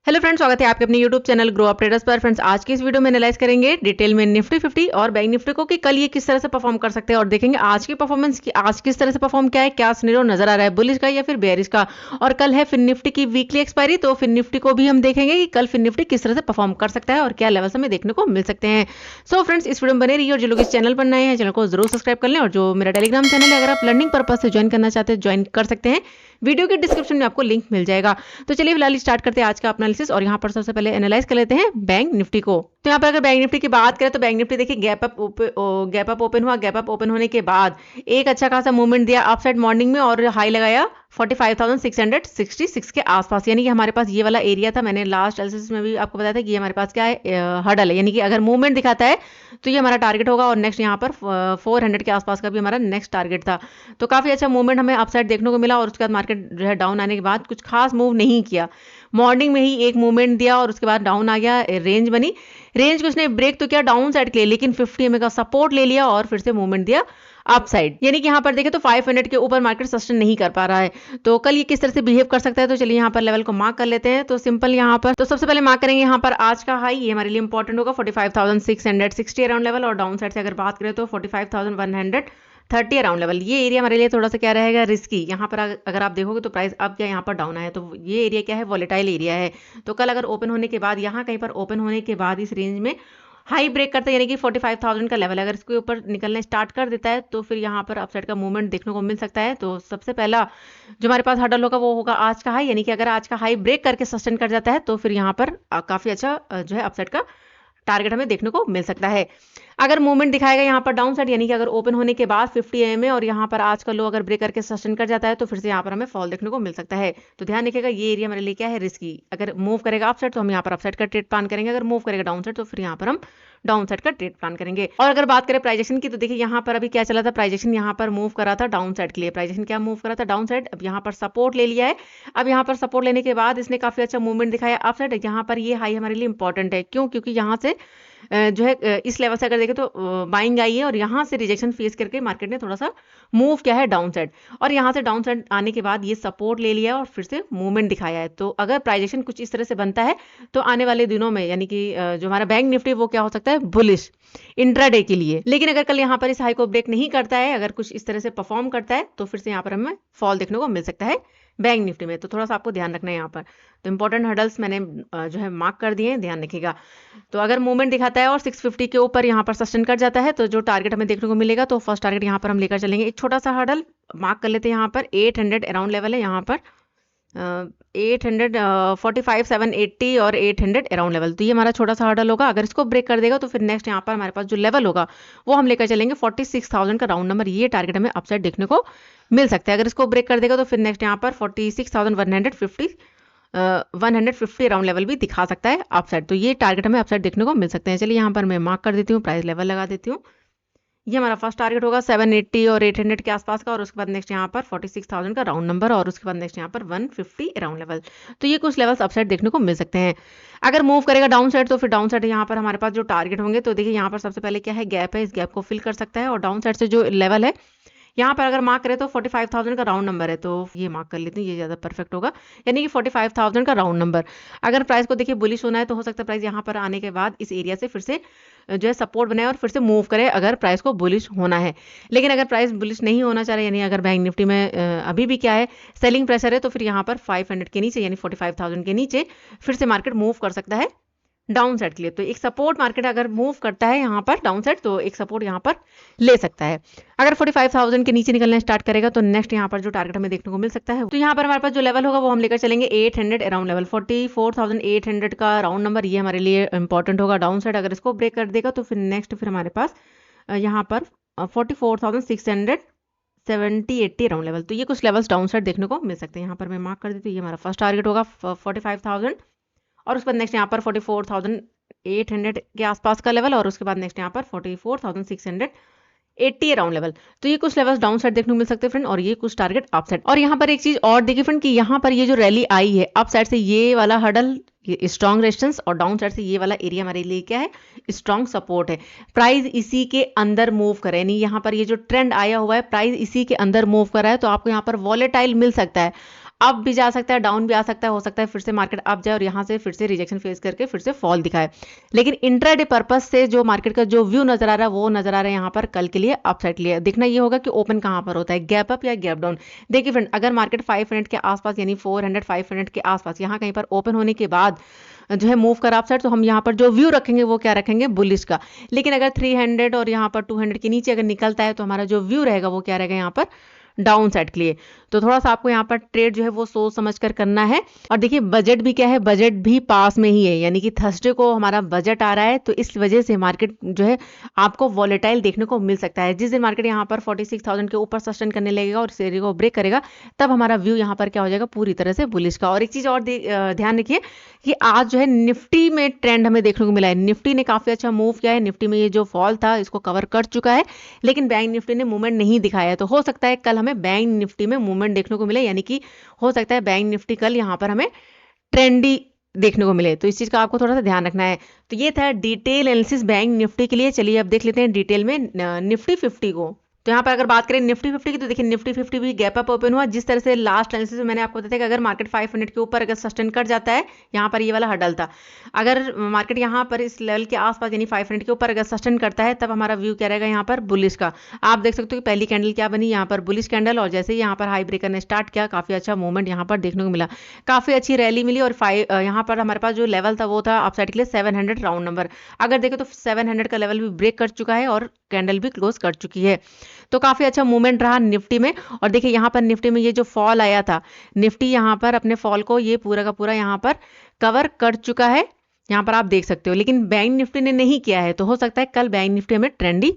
Hello friends, स्वागत है आपके अपने YouTube channel grow up traders पर। फ्रेंड्स, आज की इस वीडियो में एनालाइज करेंगे डिटेल में निफ्टी 50 और बैंक निफ्टी को कि कल ये किस तरह से परफॉर्म कर सकते हैं और देखेंगे आज की परफॉर्मेंस की आज किस तरह से परफॉर्म किया है, क्या सिनेरियो नजर आ रहा है बुलिश का या फिर बेयरिश का। और कल है फिर निफ्टी की वीकली एक्सपायरी, तो फिर निफ्टी को भी हम देखेंगे कि कल फिर निफ्टी किस तरह से परफॉर्म कर सकता है और क्या लेवल्स हमें देखने को मिल सकते हैं। सो फ्रेंड्स, इस वीडियो में बने रहिए और जो लोग इस चैनल पर नए हैं चैनल को जरूर सब्सक्राइब कर लें और जो मेरा टेलीग्राम चैनल है अगर आप लर्निंग पर्पज से ज्वाइन करना चाहते हैं ज्वाइन कर सकते हैं। वीडियो के डिस्क्रिप्शन में आपको लिंक मिल जाएगा। तो चलिए फिलहाल स्टार्ट करते हैं आज का अपना एनालिसिस और यहाँ पर सबसे पहले एनालाइज कर लेते हैं बैंक निफ्टी को। तो यहाँ पर अगर बैंक निफ्टी की बात करें तो बैंक निफ्टी देखिए गैप अप ओपन हुआ। गैप अप ओपन होने के बाद एक अच्छा खासा मूवमेंट दिया अपसाइड मॉर्निंग में और हाई लगाया 45,666 के आसपास, यानी कि हमारे पास ये वाला एरिया था। मैंने लास्ट एनालिसिस में भी आपको बताया था कि ये हमारे पास क्या है, हर्डल है, यानी कि अगर मूवमेंट दिखाता है तो ये हमारा टारगेट होगा और नेक्स्ट यहाँ पर 400 के आसपास का भी हमारा नेक्स्ट टारगेट था। तो काफी अच्छा मूवमेंट हमें अपसाइड देखने को मिला और उसके बाद मार्केट जो है डाउन आने के बाद कुछ खास मूव नहीं किया। मॉर्निंग में ही एक मूवमेंट दिया और उसके बाद डाउन आ गया, रेंज बनी। रेंज को उसने ब्रेक तो किया डाउन साइड के लिए, लेकिन 50 एमए का सपोर्ट ले लिया और फिर से मूवमेंट दिया अप साइड, यानी कि यहाँ पर देखें तो 500 के ऊपर मार्केट सस्टेन नहीं कर पा रहा है। तो कल ये किस तरह से बिहेव कर सकता है, तो चलिए यहाँ पर लेवल को मार्क कर लेते हैं। तो सिंपल यहाँ पर तो सबसे पहले मार्क करेंगे यहाँ पर आज का हाई, ये हमारे लिए इंपॉर्टेंट होगा 45,660 अराउंड लेवल, और डाउन साइड से अगर बात करें तो 45,130 अराउंड लेवल। ये एरिया हमारे लिए थोड़ा सा क्या रहेगा, रिस्की। यहाँ पर अगर आप देखोगे तो प्राइस अब क्या यहाँ पर डाउन है, तो ये एरिया क्या है, वॉलेटाइल एरिया है। तो कल अगर ओपन होने के बाद यहाँ कहीं पर ओपन होने के बाद इस रेंज में हाई ब्रेक करता है, यानी कि 45,000 का लेवल अगर इसके ऊपर निकलने स्टार्ट कर देता है तो फिर यहाँ पर अपसाइड का मूवमेंट देखने को मिल सकता है। तो सबसे पहला जो हमारे पास हर्डल होगा वो होगा आज का हाई, यानी कि अगर आज का हाई ब्रेक करके सस्टेन कर जाता है तो फिर यहाँ पर काफी अच्छा जो है अपसाइड का टारगेट हमें देखने को मिल सकता है। अगर मूवमेंट दिखाएगा यहाँ पर डाउन साइड, यानी कि अगर ओपन होने के बाद 50 एमए और यहाँ पर आज का लो अगर ब्रेक करके सस्टेन कर जाता है तो फिर से यहाँ पर हमें फॉल देखने को मिल सकता है। तो ध्यान रखिएगा ये एरिया हमारे लिए क्या है, रिस्की। अगर मूव करेगा अपसाइड तो हम यहाँ पर अपसाइड का ट्रेड प्लान करेंगे, अगर मूव करेगा डाउन साइड तो फिर यहाँ पर हम डाउन साइड का ट्रेड प्लान करेंगे। और अगर बात करें प्राइजेक्शन की तो देखिए यहाँ पर अभी क्या चला था, प्राइजेक्शन यहाँ पर मूव करा था डाउन साइड के लिए। प्राइजेक्शन क्या मूव करा था, डाउन साइड। अब यहाँ पर सपोर्ट ले लिया है। अब यहाँ पर सपोर्ट लेने के बाद इसने काफी अच्छा मूवमेंट दिखाया अप साइड। यहाँ पर ये हाई हमारे लिए इंपॉर्टेंट है, क्यों, क्योंकि यहाँ से जो है इस लेवल से अगर देखें तो बाइंग आई है और यहाँ से रिजेक्शन फेस करके मार्केट ने थोड़ा सा मूव किया है डाउन साइड, और यहाँ से डाउन साइड आने के बाद ये सपोर्ट ले लिया और फिर से मूवमेंट दिखाया है। तो अगर प्राइजेक्शन कुछ इस तरह से बनता है तो आने वाले दिनों में यानी कि जो हमारा बैंक निफ्टी वो क्या हो सकता है, बुलिश इंट्राडे के लिए। लेकिन अगर कल यहाँ पर इस हाई को ब्रेक नहीं करता है, अगर कुछ इस तरह से परफॉर्म करता है तो फिर से यहाँ पर हमें फॉल देखने को मिल सकता है बैंक निफ्टी में। तो थोड़ा सा आपको ध्यान रखना है यहाँ पर। तो इंपॉर्टेंट हर्डल्स मैंने जो है मार्क कर दिए हैं, ध्यान रखिएगा। तो अगर मूवमेंट दिखाता है और 650 के ऊपर यहाँ पर सस्टेन कर जाता है तो जो टारगेट हमें देखने को मिलेगा, तो फर्स्ट टारगेट यहाँ पर हम लेकर चलेंगे। एक छोटा सा हर्डल मार्क कर लेते हैं, यहाँ पर 800 अराउंड लेवल है, यहाँ पर 845,780 और 800 अराउंड लेवल। तो ये हमारा छोटा सा हर्डल होगा। अगर इसको ब्रेक कर देगा तो फिर नेक्स्ट यहाँ पर हमारे पास जो लेवल होगा वो हम लेकर चलेंगे 46,000 का राउंड नंबर। ये टारगेट हमें अपसाइड देखने को मिल सकता है। अगर इसको ब्रेक कर देगा तो फिर नेक्स्ट यहाँ पर 46,150 अराउंड लेवल भी दिखा सकता है अपसाइड। तो ये टारगेट हमें अपसाइड देखने को मिल सकते हैं। चलिए यहाँ पर मैं मार्क कर देती हूँ, प्राइस लेवल लगा देती हूँ। ये हमारा फर्स्ट टारगेट होगा 780 और 800 के आसपास का, और उसके बाद नेक्स्ट यहाँ पर 46,000 का राउंड नंबर, और उसके बाद नेक्स्ट यहाँ पर 150 अराउंड लेवल। तो ये कुछ लेवल्स अपसाइड देखने को मिल सकते हैं। अगर मूव करेगा डाउन साइड तो फिर डाउन साइड यहाँ पर हमारे पास जो टारगेट होंगे, तो देखिए यहाँ पर सबसे पहले क्या है, गैप है, इस गैप को फिल कर सकता है। और डाउन साइड से जो लेवल है यहाँ पर अगर मार्क करें तो 45,000 का राउंड नंबर है, तो ये मार्क कर लेते हैं, ये ज़्यादा परफेक्ट होगा। यानी कि 45,000 का राउंड नंबर। अगर प्राइस को देखिए बुलिश होना है तो हो सकता है प्राइस यहाँ पर आने के बाद इस एरिया से फिर से जो है सपोर्ट बनाए और फिर से मूव करे, अगर प्राइस को बुलिश होना है। लेकिन अगर प्राइस बुलिश नहीं होना चाह रहा, यानी अगर बैंक निफ्टी में अभी भी क्या है, सेलिंग प्रेशर है, तो फिर यहाँ पर 500 के नीचे यानी 45,000 के नीचे फिर से मार्केट मूव कर सकता है डाउन साइड के लिए। तो एक सपोर्ट मार्केट अगर मूव करता है यहाँ पर डाउन साइड तो एक सपोर्ट यहाँ पर ले सकता है। अगर 45,000 के नीचे निकलना स्टार्ट करेगा तो नेक्स्ट यहाँ पर जो टारगेट हमें देखने को मिल सकता है, तो यहाँ पर हमारे पास जो लेवल होगा वो हम लेकर चलेंगे 800 अराउंड लेवल। 44,800 का राउंड नंबर ये हमारे लिए इंपॉर्टेंट होगा डाउन साइड। अगर इसको ब्रेक कर देगा तो फिर नेक्स्ट फिर हमारे पास यहाँ पर 44,670-80 अराउंड लेवल। तो ये कुछ लेवल्स डाउन साइड देखने को मिल सकते हैं। यहाँ पर मैं मार्क कर देती हूँ, ये हमारा फर्स्ट टारगेट होगा 45,000, और उसके बाद नेक्स्ट यहाँ पर 44,800 के आसपास का लेवल, और उसके बाद नेक्स्ट यहाँ पर 44,680 अराउंड लेवल। तो ये कुछ लेवल्स डाउन साइड देखने को मिल सकते हैं फ्रेंड, और ये कुछ टारगेट अप साइड। और यहाँ पर एक चीज और देखिए फ्रेंड कि यहाँ पर ये जो रैली आई है अप साइड से, ये वाला हर्डल स्ट्रॉन्ग रेजिस्टेंस, और डाउन साइड से ये वाला एरिया हमारे लिए क्या है, स्ट्रॉन्ग सपोर्ट है। प्राइस इसी के अंदर मूव करे, यानी यहाँ पर ये जो ट्रेंड आया हुआ है प्राइस इसी के अंदर मूव कर रहा है, तो आपको यहाँ पर वॉलेटाइल मिल सकता है। अप भी जा सकता है, डाउन भी आ सकता है, हो सकता है फिर से मार्केट अप जाए और यहाँ से फिर से रिजेक्शन फेस करके फिर से फॉल दिखाए। लेकिन इंट्राडे पर्पस से जो मार्केट का जो व्यू नजर आ रहा है वो नजर आ रहा है यहाँ पर कल के लिए अपसाइड के लिए। देखना ये होगा कि ओपन कहाँ पर होता है, गैप अप या गैप डाउन। देखिए फ्रेंड, अगर मार्केट 500 के आसपास यानी 400 500 के आसपास यहाँ कहीं पर ओपन होने के बाद जो है मूव कर अपसाइड, तो हम यहाँ पर जो व्यू रखेंगे वो क्या रखेंगे, बुलिश का। लेकिन अगर 300 और यहाँ पर 200 के नीचे अगर निकलता है तो हमारा जो व्यू रहेगा वो क्या रहेगा यहाँ पर, डाउन साइड के लिए। तो थोड़ा सा आपको यहाँ पर ट्रेड जो है वो सोच समझ कर करना है। और देखिए बजट भी क्या है, बजट भी पास में ही है, यानी कि थर्सडे को हमारा बजट आ रहा है, तो इस वजह से मार्केट जो है आपको वॉलेटाइल देखने को मिल सकता है। जिस दिन मार्केट यहाँ पर 46,000 के ऊपर सस्टेन करने लगेगा और इस एरिया को ब्रेक करेगा, तब हमारा व्यू यहाँ पर क्या हो जाएगा, पूरी तरह से बुलिश का। और एक चीज और ध्यान रखिए कि आज जो है निफ्टी में ट्रेंड हमें देखने को मिला है। निफ्टी ने काफी अच्छा मूव किया है, निफ्टी में ये जो फॉल था इसको कवर कर चुका है, लेकिन बैंक निफ्टी ने मूवमेंट नहीं दिखाया है। तो हो सकता है कल हमें बैंक निफ्टी में मूवमेंट देखने को मिले, यानी कि हो सकता है बैंक निफ्टी कल यहाँ पर हमें ट्रेंडी देखने को मिले। तो इस चीज का आपको थोड़ा सा ध्यान रखना है। तो ये था डिटेल एनालिसिस बैंक निफ्टी के लिए। चलिए अब देख लेते हैं डिटेल में निफ्टी 50 को। तो यहाँ पर अगर बात करें निफ्टी 50 की, तो देखिए निफ्टी 50 भी गैप अप ओपन हुआ। जिस तरह से लास्ट एनालिसिस में मैंने आपको बताया कि अगर मार्केट 500 के ऊपर अगर सस्टेन कर जाता है, यहाँ पर ये वाला हडल था, अगर मार्केट यहाँ पर इस लेवल के आसपास यानी 500 के ऊपर अगर सस्टेन करता है, तब हमारा व्यू क्या रहेगा यहाँ पर, बुलिश का। आप देख सकते हो कि पहली कैंडल क्या बनी यहाँ पर, बुलिश कैंडल, और जैसे ही यहाँ पर हाई ब्रेकर ने स्टार्ट किया, काफी अच्छा मूवमेंट यहाँ पर देखने को मिला, काफी अच्छी रैली मिली। और यहाँ पर हमारे पास जो लेवल था वो था अपसाइड के लिए 700 राउंड नंबर। अगर देखें तो 700 का लेवल भी ब्रेक कर चुका है और कैंडल भी क्लोज कर चुकी है। तो काफी अच्छा मूवमेंट रहा निफ्टी में। और देखिए यहाँ पर निफ्टी में ये जो फॉल आया था, निफ्टी यहाँ पर अपने फॉल को ये पूरा का पूरा यहाँ पर कवर कर चुका है, यहाँ पर आप देख सकते हो। लेकिन बैंक निफ्टी ने नहीं किया है, तो हो सकता है कल बैंक निफ्टी हमें ट्रेंडी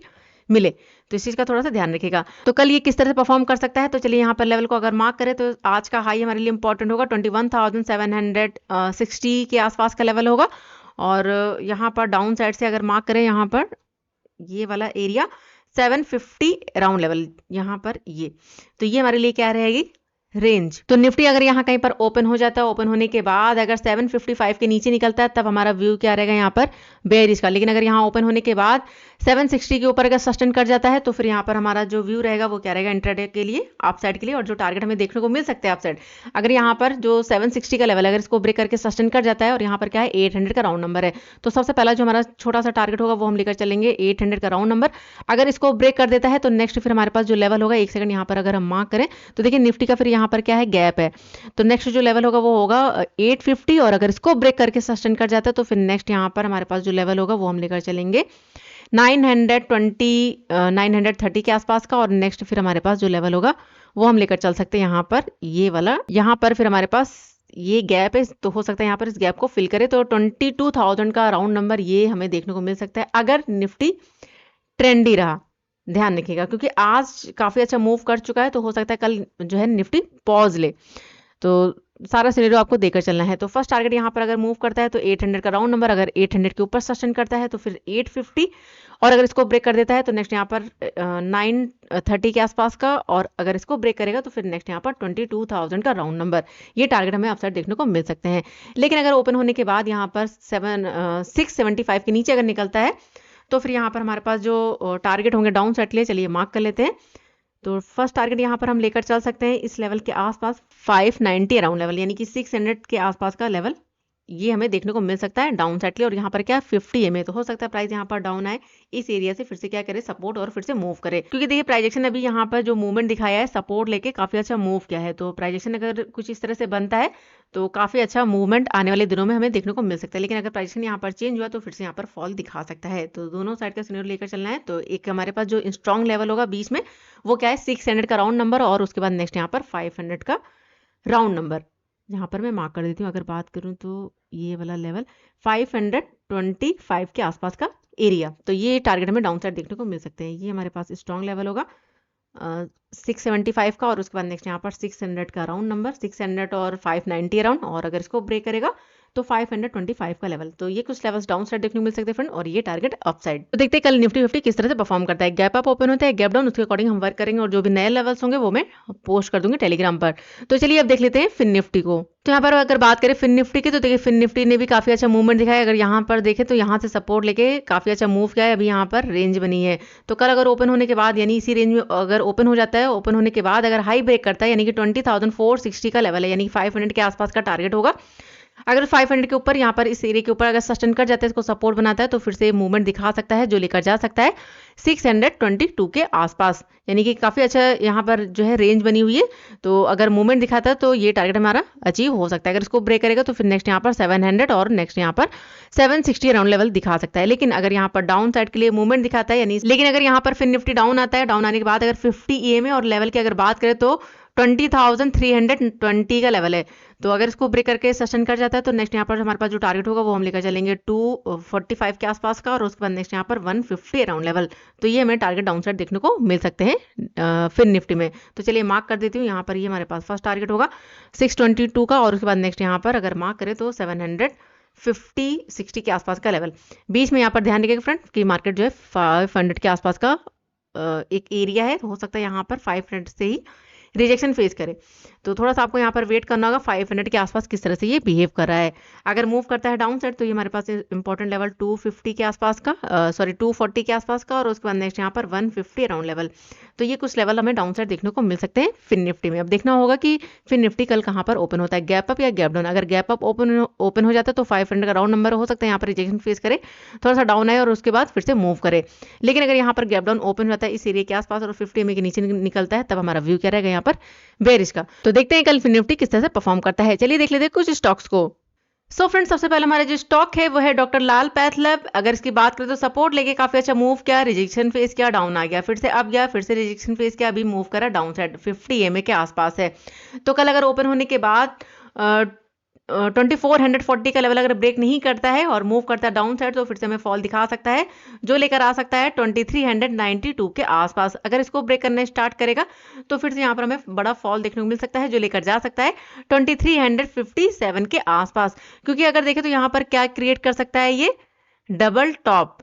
मिले। तो इस चीज का थोड़ा सा ध्यान रखिएगा। तो कल ये किस तरह से परफॉर्म कर सकता है, तो चलिए यहाँ पर लेवल को अगर मार्क करें तो आज का हाई हमारे लिए इंपॉर्टेंट होगा, 21,760 के आसपास का लेवल होगा। और यहाँ पर डाउन साइड से अगर मार्क करें, यहाँ पर ये वाला एरिया 750 राउंड लेवल, यहाँ पर ये, तो ये हमारे लिए क्या रहेगी, रेंज। तो निफ्टी अगर यहाँ कहीं पर ओपन हो जाता है, ओपन होने के बाद अगर 755 के नीचे निकलता है, तब हमारा व्यू क्या रहेगा यहाँ पर, बेयरिश का। लेकिन अगर यहाँ ओपन होने के बाद 760 के ऊपर अगर सस्टेन कर जाता है, तो फिर यहाँ पर हमारा जो व्यू रहेगा वो क्या रहेगा, इंट्राडे के लिए, अपसाइड के लिए। और जो टारगेट हमें देखने को मिल सकते हैं अपसाइड, अगर यहाँ पर जो 760 का लेवल अगर इसको ब्रेक करके सस्टेन कर जाता है, और यहाँ पर क्या है 800 का राउंड नंबर है, तो सबसे पहला जो हमारा छोटा सा टारगेट होगा वो हम लेकर चलेंगे 800 का राउंड नंबर। अगर इसको ब्रेक कर देता है तो नेक्स्ट फिर हमारे पास जो लेवल होगा, एक सेकंड यहाँ पर अगर हम मार्क करें, तो देखिए निफ्टी का फिर यहाँ पर क्या है, गैप है। तो नेक्स्ट जो लेवल होगा वो होगा 850, और अगर इसको ब्रेक करके सस्टेन कर जाता है तो फिर नेक्स्ट यहाँ पर हमारे पास जो लेवल होगा वो हम लेकर चलेंगे 920 930 के आसपास का। और नेक्स्ट फिर हमारे पास जो लेवल होगा वो हम लेकर चल सकते हैं यहाँ पर, ये वाला। यहाँ पर फिर हमारे पास ये गैप है, तो हो सकता है यहाँ पर इस गैप को फिल करे, तो 22,000 का राउंड नंबर ये हमें देखने को मिल सकता है अगर निफ्टी ट्रेंडी रहा। ध्यान रखिएगा, क्योंकि आज काफी अच्छा मूव कर चुका है, तो हो सकता है कल जो है निफ्टी पॉज ले। तो सारा सिनेरियो आपको देकर चलना है। तो फर्स्ट टारगेट यहाँ पर अगर मूव करता है तो 800 का राउंड नंबर, अगर 800 के ऊपर सस्टेन करता है तो फिर 850, और अगर इसको ब्रेक कर देता है तो नेक्स्ट यहाँ पर 930 के आसपास का, और अगर इसको ब्रेक करेगा तो फिर नेक्स्ट यहाँ पर 22,000 का राउंड नंबर, ये टारगेट हमें अपसाइड देखने को मिल सकते हैं। लेकिन अगर ओपन होने के बाद यहाँ पर 675 के नीचे अगर निकलता है, तो फिर यहाँ पर हमारे पास जो टारगेट होंगे डाउन साइड के लिए, चलिए मार्क कर लेते हैं। तो फर्स्ट टारगेट यहाँ पर हम लेकर चल सकते हैं इस लेवल के आसपास 590 अराउंड लेवल, यानी कि 600 के आसपास का लेवल, ये हमें देखने को मिल सकता है डाउन साइड के लिए। और यहाँ पर क्या 50 में, तो हो सकता है प्राइस यहाँ पर डाउन आए, इस एरिया से फिर से क्या करे, सपोर्ट और फिर से मूव करे। क्योंकि देखिए प्राइजेक्शन अभी यहाँ पर जो मूवमेंट दिखाया है, सपोर्ट लेके काफी अच्छा मूव किया है, तो प्राइजेक्शन अगर कुछ इस तरह से बनता है तो काफी अच्छा मूवमेंट आने वाले दिनों में हमें देखने को मिल सकता है। लेकिन अगर प्राइजेक्शन यहाँ पर चेंज हुआ तो फिर से यहाँ पर फॉल दिखा सकता है। तो दोनों साइड का सिनेरियो लेकर चलना है। तो एक हमारे पास जो स्ट्रॉन्ग लेवल होगा बीच में, वो क्या है 600 का राउंड नंबर, और उसके बाद नेक्स्ट यहाँ पर 500 का राउंड नंबर, यहाँ पर मैं मार्क कर देती हूँ। अगर बात करूँ तो ये वाला लेवल 525 के आसपास का एरिया, तो ये टारगेट हमें डाउन साइड देखने को मिल सकते हैं। ये हमारे पास स्ट्रॉन्ग लेवल होगा 675 का, और उसके बाद नेक्स्ट यहाँ पर 600 का राउंड नंबर, 600 और 590 राउंड, और अगर इसको ब्रेक करेगा तो 525 का लेवल। तो ये कुछ लेवल्स डाउन साइड देखने को मिल सकते हैं फ्रेंड, और ये टारगेट अप साइड। तो देखते हैं कल निफ्टी 50 किस तरह से परफॉर्म करता है। गैप अप ओपन होता है, गैप डाउन, उसके अकॉर्डिंग हम वर्क करेंगे और जो भी नए लेवल्स होंगे वो मैं पोस्ट कर दूंगी टेलीग्राम पर। तो चलिए अब देख लेते हैं फिन निफ्टी को। तो यहाँ पर अगर बात करें फिन निफ्टी की, तो देखिए फिन निफ्टी ने भी काफी अच्छा मूवमेंट दिखाया है। अगर यहाँ पर देखें तो यहाँ से सपोर्ट लेके काफी अच्छा मूव किया है, अभी यहाँ पर रेंज बनी है। तो कल अगर ओपन होने के बाद यानी इसी रेंज में अगर ओपन हो जाता है, ओपन होने के बाद अगर हाई ब्रेक करता है यानी कि 20,460 का लेवल है, यानी 500 के आसपास का टारगेट होगा। अगर 500 के ऊपर यहाँ पर इस एरिया के ऊपर अगर सस्टेन कर जाता है, इसको सपोर्ट बनाता है, तो फिर से मूवमेंट दिखा सकता है जो लेकर जा सकता है 622 के आसपास, यानी कि काफी अच्छा यहाँ पर जो है रेंज बनी हुई है। तो अगर मूवमेंट दिखाता है तो ये टारगेट हमारा अचीव हो सकता है। अगर इसको ब्रेक करेगा तो फिर नेक्स्ट यहाँ पर 700 और नेक्स्ट यहाँ पर 760 अराउंड लेवल दिखा सकता है। लेकिन अगर यहाँ पर डाउन साइड के लिए मूवमेंट दिखाता है यानी, लेकिन अगर यहाँ पर फिर निफ्टी डाउन आता है, डाउन आने के बाद अगर 50 EMA और लेवल की अगर बात करें तो 20,320 का लेवल है। तो अगर इसको ब्रेक करके सस्टेन कर जाता है तो नेक्स्ट यहाँ पर हमारे पास जो टारगेट होगा वो हम लेकर चलेंगे 245 के आसपास का, और उसके बाद नेक्स्ट यहाँ पर 150 अराउंड लेवल। तो ये हमें टारगेट डाउन साइड देखने को मिल सकते हैं फिन निफ्टी में। तो चलिए मार्क कर देती हूँ, यहाँ पर ये हमारे पास फर्स्ट टारगेट होगा 622 का, और उसके बाद नेक्स्ट यहाँ पर अगर मार्क करें तो 750-60 के आसपास का लेवल। बीच में यहाँ पर ध्यान रखिएगा फ्रेंड कि मार्केट जो है 500 के आसपास का एक एरिया है, तो हो सकता है यहाँ पर 500 से ही रिजेक्शन फेस करे। तो थोड़ा सा आपको यहाँ पर वेट करना होगा 500 के आसपास किस तरह से ये बिहेव कर रहा है। अगर मूव करता है डाउन साइड तो ये हमारे पास इंपॉर्टेंट लेवल 250 के आसपास का, 240 के आसपास का, और उसके बाद नेक्स्ट यहाँ पर 150 अराउंड लेवल। तो ये कुछ लेवल हमें डाउन साइड देखने को मिल सकते हैं फिन निफ्टी में। अब देखना होगा कि फिन निफ्टी कल कहाँ पर ओपन होता है, गैप अप या गैप डाउन। अगर गैप अप ओपन हो जाता है तो 500 का राउंड नंबर हो सकता है, यहाँ पर रिजेक्शन फेस करे, थोड़ा सा डाउन आए और उसके बाद फिर से मूव करे। लेकिन अगर यहाँ पर गैप डाउन ओपन हो जाता है इस एरिया के आसपास और 50 EMA के नीचे निकलता है, तब हमारा व्यू क्या रहेगा यहाँ पर बेरिश का। तो देखते हैं कल फिन निफ्टी किस तरह से परफॉर्म करता है। चलिए देख लेते हैं कुछ स्टॉक्स को। सो फ्रेंड्स, सबसे पहले हमारा जो स्टॉक है वो है डॉक्टर लाल पैथ लैब। अगर इसकी बात करें तो सपोर्ट लेके काफी अच्छा मूव किया, रिजेक्शन फेस किया, डाउन आ गया, फिर से अप गया, फिर से रिजेक्शन फेस किया, अभी मूव करा डाउन साइड 50 EMA के आसपास है। तो कल अगर ओपन होने के बाद 2440 का लेवल अगर ब्रेक नहीं करता है और मूव करता है डाउन साइड, तो फिर से हमें फॉल दिखा सकता है जो लेकर आ सकता है 2392 के आसपास। अगर इसको ब्रेक करना स्टार्ट करेगा तो फिर से यहाँ पर हमें बड़ा फॉल देखने को मिल सकता है जो लेकर जा सकता है 2357 के आसपास। क्योंकि अगर देखें तो यहाँ पर क्या क्रिएट कर सकता है, ये डबल टॉप।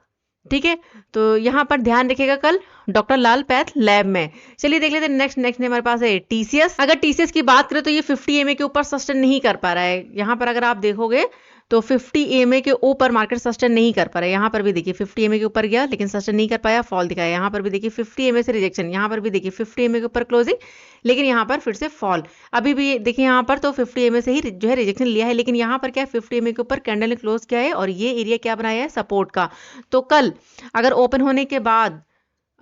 ठीक है, तो यहाँ पर ध्यान रखिएगा कल डॉक्टर लाल पैथ लैब में। चलिए देख लेते हैं नेक्स्ट हमारे पास है टीसीएस। अगर टीसीएस की बात करें तो ये 50 EMA के ऊपर सस्टेन नहीं कर पा रहा है। यहाँ पर अगर आप देखोगे तो 50 EMA के ऊपर मार्केट सस्टेन नहीं कर पा रहा है। यहाँ पर भी देखिए 50 EMA के ऊपर गया लेकिन सस्टेन नहीं कर पाया, फॉल दिखाया। यहाँ पर भी देखिए 50 EMA से रिजेक्शन, यहाँ पर भी देखिए 50 EMA के ऊपर क्लोजिंग, लेकिन यहाँ पर फिर से फॉल। अभी भी देखिए यहाँ पर तो 50 EMA से ही जो है रिजेक्शन लिया है, लेकिन यहाँ पर क्या है 50 EMA के ऊपर कैंडल ने क्लोज किया है और ये एरिया क्या बनाया है, सपोर्ट का। तो कल अगर ओपन होने के बाद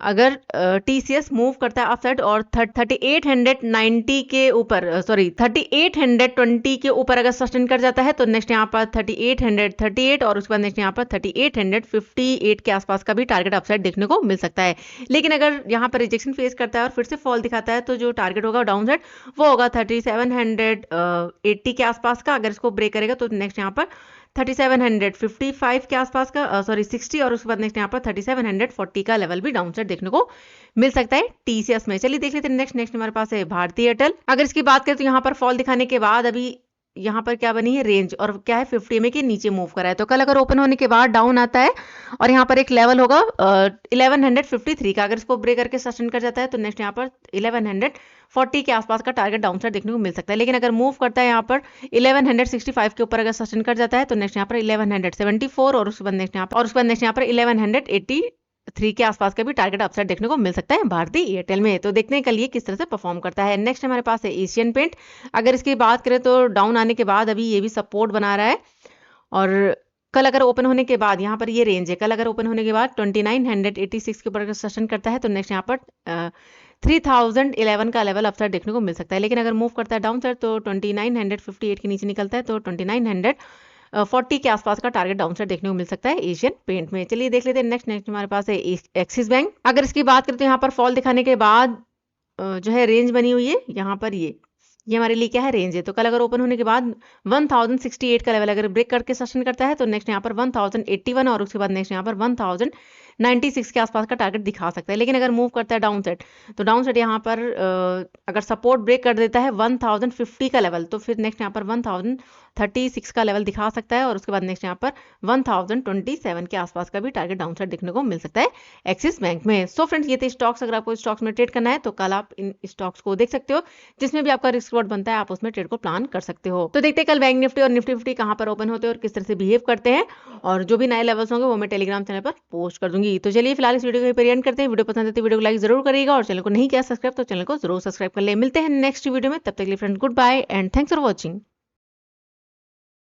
अगर टीसीएस मूव करता है अपसाइड और 3890 के ऊपर 3820 के ऊपर अगर सस्टेन कर जाता है, तो नेक्स्ट यहाँ पर 3838 और उसके बाद नेक्स्ट यहाँ पर 3858 के आसपास का भी टारगेट अपसाइड देखने को मिल सकता है। लेकिन अगर यहाँ पर रिजेक्शन फेस करता है और फिर से फॉल दिखाता है, तो जो टारगेट होगा डाउन साइड वो होगा 3780 के आसपास का। अगर इसको ब्रेक करेगा तो नेक्स्ट यहाँ पर 3755 के आसपास का 60, और उसके बाद नेक्स्ट यहाँ पर 3740 का लेवल भी डाउन साइड देखने को मिल सकता है टीसीएस में। चलिए देख लेते हैं नेक्स्ट हमारे पास है भारती एयरटेल। अगर इसकी बात करें तो यहाँ पर फॉल दिखाने के बाद अभी यहाँ पर क्या बनी है, रेंज, और क्या है 50 EMA के नीचे मूव करा है। तो कल अगर ओपन होने के बाद डाउन आता है और यहाँ पर एक लेवल होगा 1153 का, अगर इसको ब्रेक करके सस्टेन कर जाता है तो नेक्स्ट यहाँ पर 1140 के आसपास का टारगेट डाउन साइड देखने को मिल सकता है। लेकिन अगर मूव करता है यहाँ पर 1165 के ऊपर अगर सस्टेन कर जाता है, तो नेक्स्ट यहाँ पर 1174 और उसके बाद नेक्स्ट यहाँ पर 1183 के आसपास का भी टारगेट अपसाइड देखने को मिल सकता है भारती एयरटेल में। तो देखते हैं कल ये किस तरह से परफॉर्म करता है। नेक्स्ट हमारे पास है एशियन पेंट। अगर इसकी बात करें तो डाउन आने के बाद अभी ये भी सपोर्ट बना रहा है, और कल अगर ओपन होने के बाद यहाँ पर ये रेंज है, कल अगर ओपन होने के बाद 2986 के ऊपर अगर सस्टेन करता है तो नेक्स्ट यहाँ पर 3011 का लेवल अपसाइड देखने को मिल सकता है। लेकिन अगर मूव करता है डाउन साइड तो 2958 के नीचे निकलता है तो 2940 के आसपास का टारगेट डाउन साइड देखने को मिल सकता है एशियन पेंट में। चलिए देख लेते हैं नेक्स्ट हमारे पास है एक्सिस बैंक। अगर इसकी बात करें तो यहाँ पर फॉल दिखाने के बाद जो है रेंज बनी हुई है, यहाँ पर ये हमारे लिए क्या है, रेंज है। तो कल अगर ओपन होने के बाद 1068 का लेवल अगर ब्रेक करके सस्टेन करता है तो नेक्स्ट यहाँ पर 1081 और उसके बाद नेक्स्ट यहाँ पर 96 के आसपास का टारगेट दिखा सकता है। लेकिन अगर मूव करता है डाउन साइड, तो डाउन साइड यहाँ पर अगर सपोर्ट ब्रेक कर देता है 1050 का लेवल, तो फिर नेक्स्ट यहाँ पर 1036 का लेवल दिखा सकता है और उसके बाद नेक्स्ट यहाँ पर 1027 के आसपास का भी टारगेट डाउन साइड देखने को मिल सकता है एक्सिस बैंक में। सो फ्रेंड्स, ये थे स्टॉक्स। अगर आपको स्टॉक्स में ट्रेड करना है तो कल आप इन स्टॉक्स को देख सकते हो, जिसमें भी आपका रिस्क रिवॉर्ड बनता है, आप उसमें ट्रेड को प्लान कर सकते हो। तो देखते हैं कल बैंक निफ्टी और निफ्टी 50 कहाँ पर ओपन होते हैं और किस तरह से बिहेव करते हैं, और जो भी नए लेवल्स होंगे वो मैं टेलीग्राम चैनल पर पोस्ट कर दूंगी। तो चलिए फिलहाल इस वीडियो को एंड करते हैं। वीडियो पसंद है तो वीडियो को लाइक जरूर करिएगा, और चैनल को नहीं किया सब्सक्राइब तो चैनल को जरूर सब्सक्राइब कर ले। मिलते हैं नेक्स्ट वीडियो में, तब तक के लिए friends goodbye and thanks for watching.